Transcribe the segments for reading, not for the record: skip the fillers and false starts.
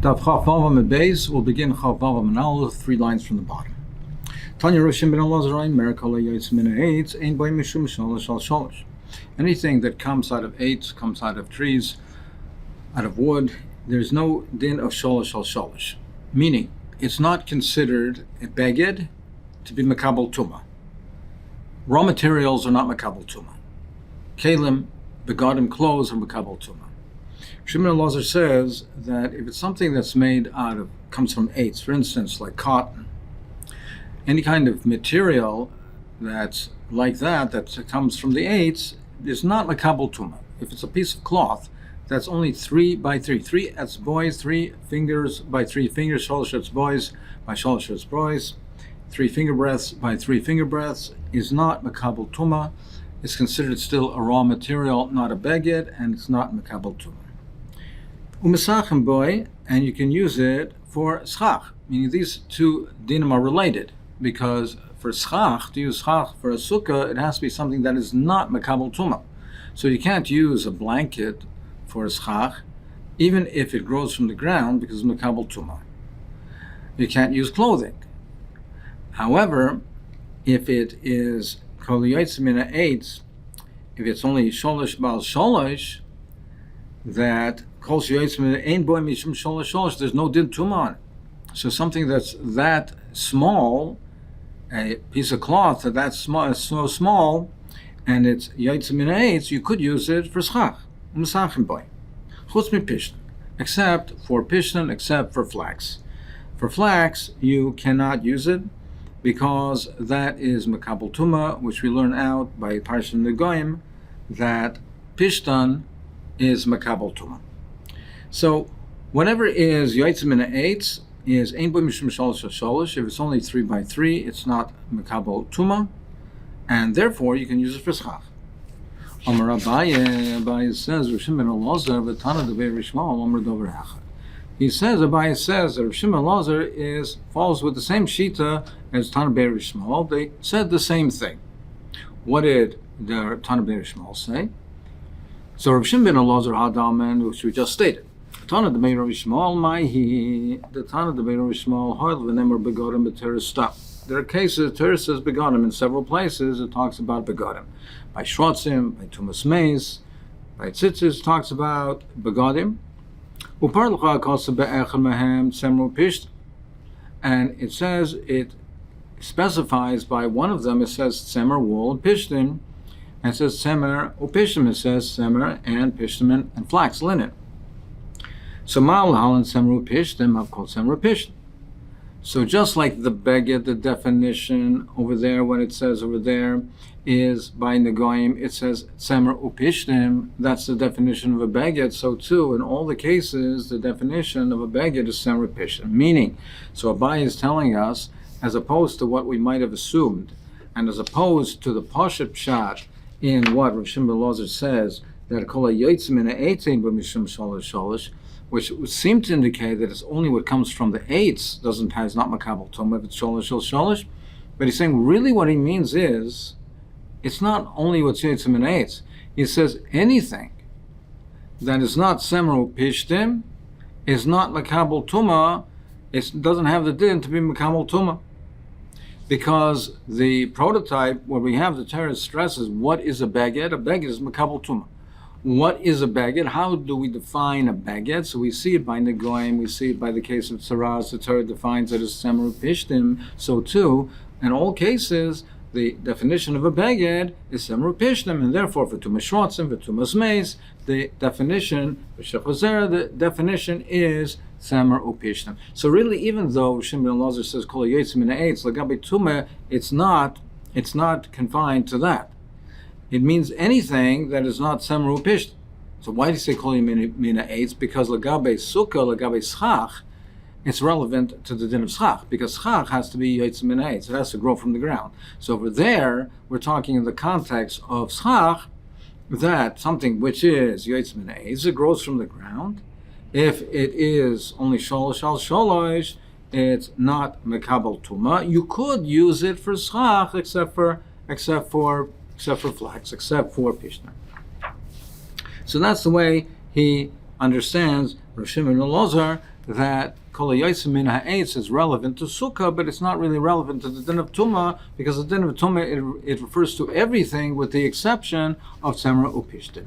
Daf Chavav and Beis will begin Chavav and Aleph, 3 lines from the bottom. Tanya Roshim ben Elazar, Miracle Yaitz Min Eitz, Ein Boy Mishum Sholosh Al Sholosh. Anything that comes out of eitz, comes out of trees, out of wood, there's no din of Sholosh Al Sholosh. Meaning, it's not considered a beged to be Makabel Tuma. Raw materials are not Makabel Tuma. Kalim, begodim clothes are Makabel Tuma. Shimon Elazar says that if it's something that's made out of, comes from eitz, for instance, like cotton, any kind of material that's like that comes from the eitz, is not makabel tuma. If it's a piece of cloth that's only 3 by 3, 3 as boys, 3 fingers by 3 fingers, sholosh as boys by sholosh as boys, 3 finger breadths by 3 finger breadths, is not makabel tuma. It's considered still a raw material, not a beged, and it's not makabel tuma. U'mesachem boy, and you can use it for schach, meaning these two dinim are related, because for schach, to use schach for a sukkah, it has to be something that is not makabel tuma. So you can't use a blanket for a schach, even if it grows from the ground, because it's makabel tuma. You can't use clothing. However, if it is kol yaitz min ha'etz, if it's only sholosh bal sholosh, that there's no din tuma on it. So something that's that small, a piece of cloth that's small, so small, and it's yaitz min ha'etz, you could use it for schach, except for pishtan, except for flax. For flax, you cannot use it because that is makabel tuma, which we learn out by Parshat Negoim, that pishtan is makabel tuma. So whatever is yaitz min ha'etz is ein bo mishum sholosh sholosh. If it's only 3 by 3, it's not makabel tuma, and therefore you can use it for schach. Amar Abaye says Rav Shimon ben Elazar v'tana devei Rishmal Amar dover hachad. He says Abaye says that Rav Shimon ben Elazar falls with the same shita as Tana devei Rishmal. They said the same thing. What did the Tana devei Rishmal say? So Rav Shimon ben Elazar Hadaman, which we just stated. Tana devei Rav Shmuel Maihi, the Tana devei Rav Shmuel Hard v'nemer begodim b'teres stop. There are cases, Teres says begodim in several places. It talks about begodim. By Shrotzim, by Tumas Meis, by Tzitzis, talks about begodim. Upar l'cha kosa be'echad mehem semru pisht. And it says, it specifies by one of them, it says semer wool and pishtim. And it says semer upishtim, it says semer and pishtim and flax, linen. So ma'al halan semru pishtim, I've called semru pishtim. So just like the beged, the definition over there, what it says over there is by Negoim, it says semer upishtim, that's the definition of a beged. So too, in all the cases, the definition of a beged is semer upishtim. Meaning, so Abaye is telling us, as opposed to what we might have assumed, and as opposed to the Pashat Pshat in what Rav Shimon ben Elazar says, that kol yaitz min ha'etz ein bo mishum sholosh sholosh, which would seem to indicate that it's only what comes from the eitz is not makabel tuma if it's sholosh sholosh. But he's saying really what he means is it's not only what's yaitz min ha'etz. He says anything that is not semer upishtim is not makabel tuma. It doesn't have the din to be makabel tuma. Because the prototype, where we have the Torah stresses, what is a beged? A beged is makabel tuma. What is a beged? How do we define a beged? So we see it by Negoim, we see it by the case of Tzaraz. The Torah defines it as semer upishtim. So too, in all cases, the definition of a beged is semer upishtim, and therefore for Tumas Shrotzim, for Tumas Meis, the definition, the definition is semer upishtim. So really, even though Shimon ben Elazar says kol yaitz min ha'etz lagabe tuma, it's not confined to that. It means anything that is not semer upishtim. So why do you say kol yaitz min ha'etz? Because lagabe sukkah, lagabe schach, it's relevant to the din of schach, because schach has to be yaitz min ha'etz. It has to grow from the ground. So over there, we're talking in the context of schach, that something which is yaitz min ha'etz, it grows from the ground. If it is only sholosh al sholosh, it's not makabel tuma. You could use it for schach, except for flax, except for pishna. So that's the way he understands Rav Shimon ben Elazar that Kol Yosim Min Ha'etz is relevant to Sukkah, but it's not really relevant to the din of Tumah, because the din of Tumah, it refers to everything with the exception of Tzemra Upishtim.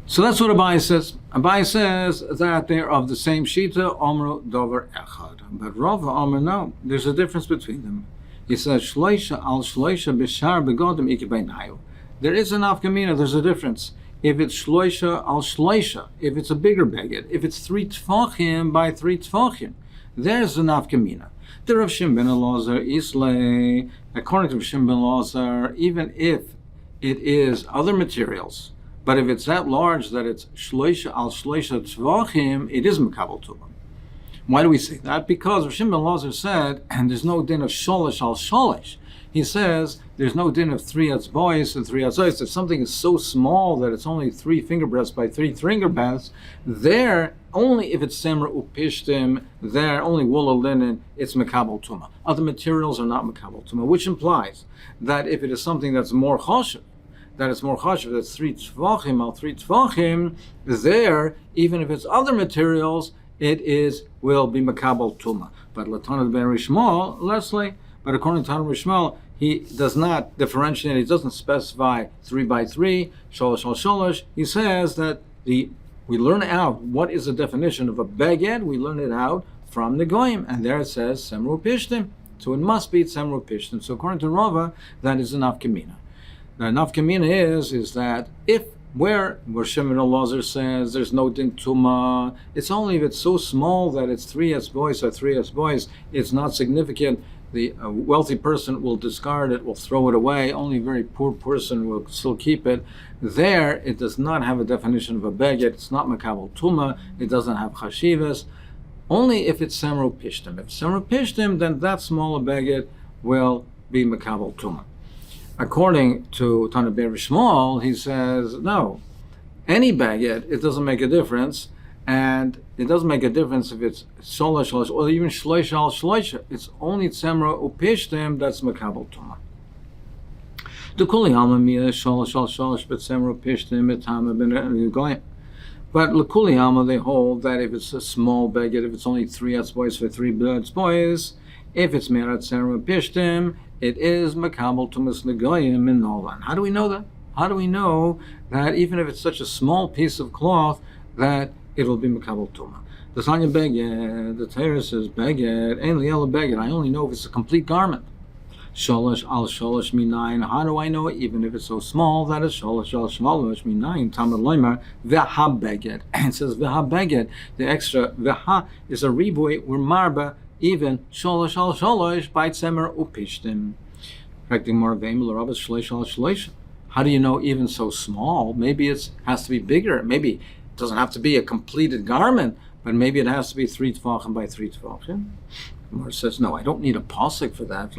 So that's what Abai says. Abai says that they're of the same Shita, Omru Dover Echad. But Rava Omer, no, there's a difference between them. He says, Shloisha al Shloisha b'shar begodim ikibaynayu. There is an afkamina, there's a difference. If it's Shloisha al Shloisha, if it's a bigger beged, if it's 3 tfachim by 3 tfachim, there's an afkamina. The Rav Shimon ben Elazar Islay, according to Rav Shimon ben Elazar, even if it is other materials, but if it's that large that it's shloisha al shloisha tzvachim, it is mekabel tumah. Why do we say that? Because Rav Shimon ben Elazar said, and there's no din of sholish al sholish. He says there's no din of 3 atzbois and 3 atzois. If something is so small that it's only 3 finger breadths by 3 finger breadths, there, only if it's semra upishtim, there, only wool or linen, it's mekabel tumah. Other materials are not mekabel tumah, which implies that if it is something that's more choshev, that's 3 tvachim al 3 tvachim, there, even if it's other materials, it will be makabel tuma. But Latana ben Rishmal, Leslie, but according to Tana Rishmal, he does not differentiate, he doesn't specify 3 by 3, sholosh al sholosh. He says that we learn out what is the definition of a beged, we learn it out from the goyim, and there it says semru pishtim. So it must be semru pishtim. So according to Rava, that is an afkamina. Now, nafkamina is that if where Shimon Elazar says there's no din tuma, it's only if it's so small that it's 3 boys or 3 boys, it's not significant. The wealthy person will discard it, will throw it away. Only a very poor person will still keep it. There, it does not have a definition of a beged. It's not makabel tuma. It doesn't have chashivas. Only if it's semru pishtim. If semru pishtim, then that smaller beged will be makabel tuma. According to Tana ben Rishmal, he says, no, any baguette, it doesn't make a difference, and it doesn't make a difference if it's sholosh or even shloisha al shloisha. It's only tzemra upishtim that's makabel tuma. The kuli alma mia sholosh al sholosh but tzemra upishtim etama ben goyim. But l'kuli alma they hold that if it's a small baguette, if it's only 3 atzbois for 3 atzbois, if it's merat tzemra upishtim, it is makabel tumas negoyim in Nolan. How do we know that? How do we know that even if it's such a small piece of cloth that it will be makabel tuma? The Tanya beged, the Torah says beged, ein liela beged. I only know if it's a complete garment. Sholosh al sholosh minayin. How do I know even if it's so small that it's sholosh al sholosh minayin? Tamar loimer veha beged. It says veha beged. The extra veha is a riboy or marba. Even sholosh al sholosh by tzemer upishtim. How do you know even so small? Maybe it has to be bigger. Maybe it doesn't have to be a completed garment, but maybe it has to be 3 tefachim by 3 tefachim. Gemara says, no, I don't need a pasuk for that.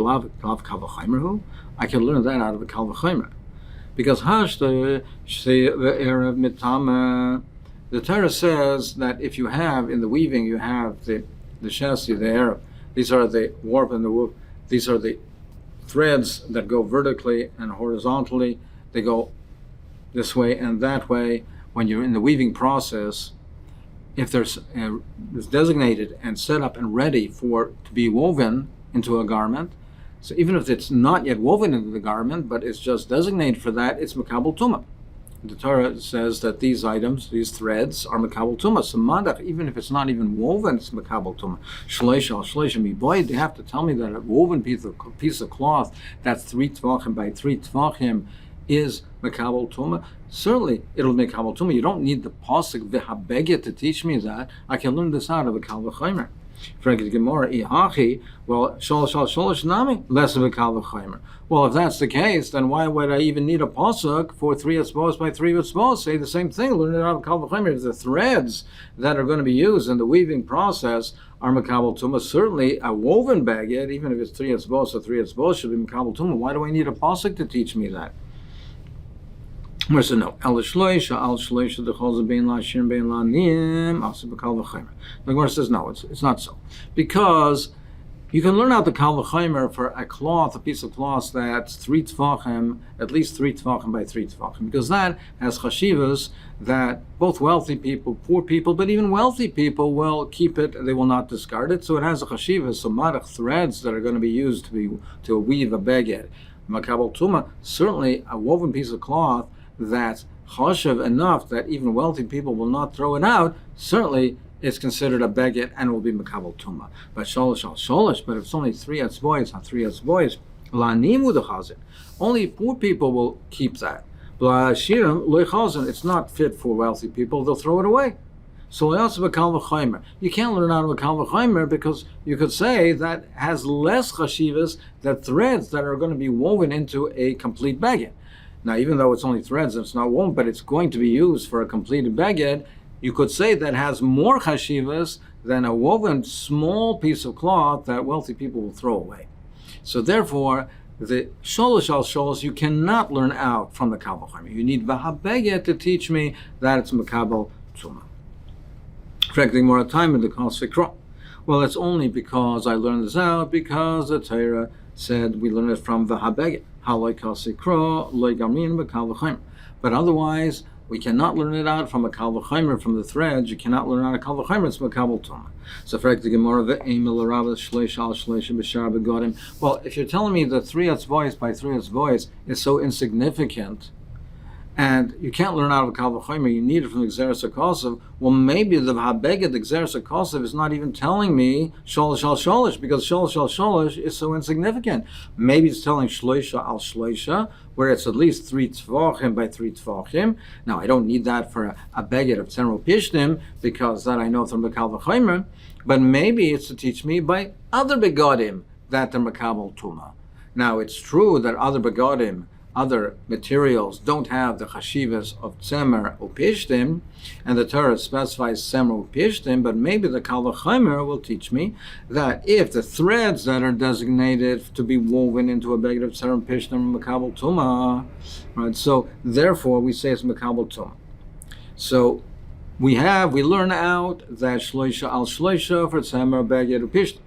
I can learn that out of a kal v'chomer. Because the Torah says that if you have in the weaving, you have the chassis, the Arab. These are the warp and the woof. These are the threads that go vertically and horizontally. They go this way and that way. When you're in the weaving process, if it's designated and set up and ready to be woven into a garment, so even if it's not yet woven into the garment, but it's just designated for that, it's makabel tumah. The Torah says that these items, these threads, are makabel tumah. So madach, even if it's not even woven, it's makabel tumah. Shleisha al shleisha mi boy. They have to tell me that a woven piece of cloth that's 3 tvachim by 3 tvachim is makabel tumah. Certainly, it'll make makabel tumah. You don't need the pasuk v'habeged to teach me that. I can learn this out of a kal v'chomer. Frankly, Gemara ihachi. Well, sholosh nami less of a kal v'chomer. Well, if that's the case, then why would I even need a pasuk for 3 atzbos by 3 atzbos? Say the same thing. Learn it out of kal v'chomer. If the threads that are going to be used in the weaving process are makabel tumah, certainly a woven baguette, even if it's 3 atzbos or 3 atzbos, should be makabel tumah. Why do I need a pasuk to teach me that? Where said no, al shloisha the cholza bein la shir bein la nim also b'kal v'chomer. The Gemara says no, it's not so, because You can learn out the kal v'chomer for a cloth, a piece of cloth that's 3 tefachim, at least 3 tefachim by 3 tefachim, because that has chashivas that both wealthy people, poor people, but even wealthy people will keep it, they will not discard it, so it has a chashivas, so marach threads that are going to be used to weave a beged. Makabel tuma, certainly a woven piece of cloth that's chashiv enough that even wealthy people will not throw it out, certainly it's considered a beged and will be makabel tuma. But sholish al sholish, but if it's only 3 etzbois on 3 etzbois, la'animu dechazin, only poor people will keep that. B'la'ashirim lo'chazin, it's not fit for wealthy people, they'll throw it away. So also kal v'chomer. You can't learn out of a kal v'chomer because you could say that has less chashivas, that threads that are going to be woven into a complete beged. Now, even though it's only threads and it's not woven, but it's going to be used for a completed beged, you could say that has more chashivas than a woven small piece of cloth that wealthy people will throw away. So therefore, the sholish al sholish you cannot learn out from the kal v'chomer. You need v'habeged to teach me that it's makabel tuma. Correcting more time in the Sikra. Well, it's only because I learned this out because the Torah said we learn it from v'habeged. Haloi kal sikra loy gamin v'kal v'chomer. But otherwise, we cannot learn it out from a kal v'chomer, from the threads. You cannot learn out a kal v'chomer. It's makabel tuma. So, correct the Gemara ve'emel rabba shleish al shleish b'shar begodim. Well, if you're telling me that 3 etzbois by 3 etzbois is so insignificant, and you can't learn out of a kal v'chomer, you need it from the Gzeres HaKosav, well, maybe the V'habeged, the Gzeres HaKosav, is not even telling me Sholish al Sholish, because Sholish al Sholish is so insignificant. Maybe it's telling Shloisha al Shloisha, where it's at least 3 Tvachim by 3 Tvachim. Now, I don't need that for a Beged of Tzemro Pishtim, because that I know from the kal v'chomer, but maybe it's to teach me by other Begodim that they're Makabel Tuma. Now, it's true that other Begodim, other materials don't have the chashivas of tzemer upishtim, and the Torah specifies tzemer upishtim, but maybe the kal v'chomer will teach me that if the threads that are designated to be woven into a beged of tzemer upishtim are makabel tuma, right? So therefore we say it's makabel tuma. So we learn out that shloisha al shloisha for tzemer beged upishtim.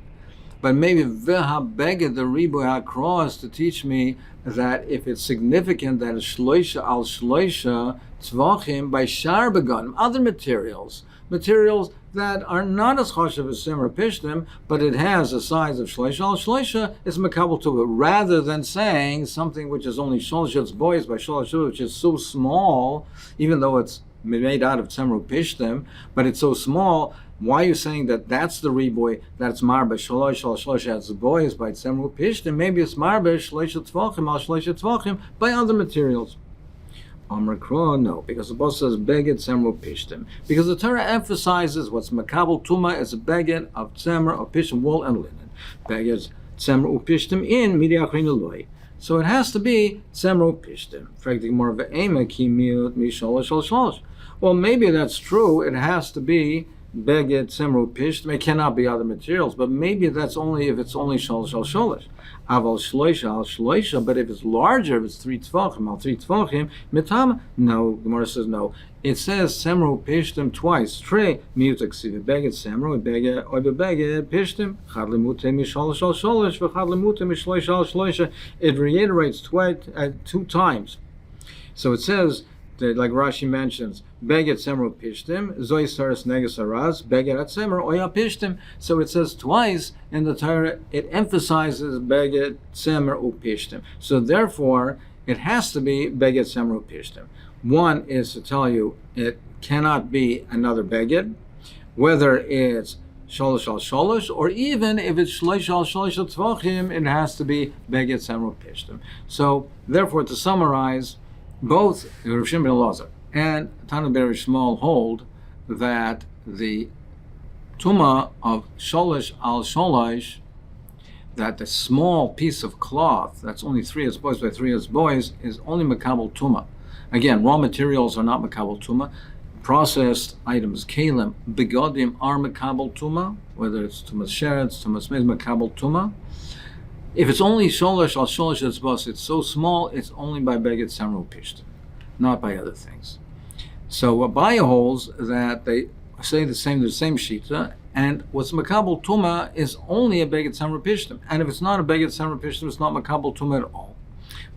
But maybe v'habeged, the ribu ha'kros, to teach me that if it's significant that it's shloisha al shloisha tzvachim by shar begodim, other materials that are not as chashav as simra pishtim, but it has a size of shloisha al shloisha, is makabel tuma, rather than saying something which is only shloisha boys by shloisha, which is so small, even though it's made out of tzemru pishtim, but it's so small. Why are you saying that that's the reboy, that's marba shalosh al shalosh as the boys by tzemru pishtim? Maybe it's marba shalosh tvachim al shalosh tvachim by other materials. Amar Kro, no, because the boss says beged tzemru pishtim. Because the Torah emphasizes what's makabel tuma is a beged of tzemru or pishtim, wool and linen. Beged tzemru pishtim in midiachrin eloi. So it has to be tzemru pishtim. Fragdik more ve'ema ki miut mi shalosh al shalosh. Well, maybe that's true. It has to be beged tzemru pishtim. It cannot be other materials, but maybe that's only if it's only shalosh al shalosh. Aval shloisha al shloisha. But if it's larger, if it's 3 tvachim al 3 tvachim, mitam. No, the Gemara says no. It says tzemru pishtim twice. Tre miutak sivi beged tzemru beged oibe beged pishtim. Chad lemute mi shalosh al shalosh v'chad lemute mi shloisha al shloisha. It reiterates 2 times. So it says, like Rashi mentions, beged tzemru pishtim, zoi saras neges araz, beged atzemer oya pishtim. So it says twice in the Torah, it emphasizes beged tzemer upishtim. So therefore, it has to be beged tzemer upishtim. One is to tell you it cannot be another beged, whether it's sholosh al sholosh, or even if it's shloish al sholosh al tvachim, it has to be beged tzemer upishtim. So therefore, to summarize, both Rav Shimon ben Elazar and Tana ben Shmuel hold that the tuma of sholish al sholish, that the small piece of cloth that's only 3 etzbois by 3 etzbois is only makabel tuma. Again, raw materials are not makabel tuma. Processed items, kalim, begodim, are makabel tuma, whether it's tumas sheretz, tumas mez, makabel tuma. If it's only sholish al sholish etzbos, it's so small, it's only by beged tzemru pishtim, not by other things. So Abaya holds that they say the same shita, and what's makabel tuma is only a beged samra pishtim, and if it's not a beged samra pishtim, it's not makabel tuma at all.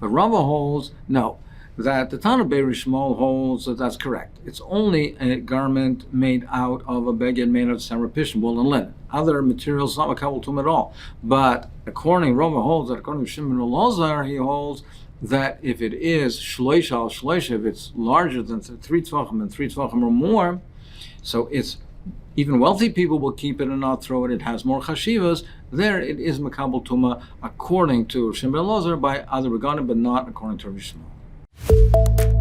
But Rava holds no, that the Tana Beirish Shmuel holds that that's correct. It's only a garment made out of a beged made out of samra pishtim, wool and linen. Other materials not makabel tuma at all. But Rava holds that according to Shimon Elazar, he holds that if it is shloisha al shloisha, if it's larger than 3 tvachim and 3 tvachim or more, so it's even wealthy people will keep it and not throw it. It has more chashivas. There it is makabel tuma according to Shimon Elazar by other Reganim, but not according to Rav Shmuel.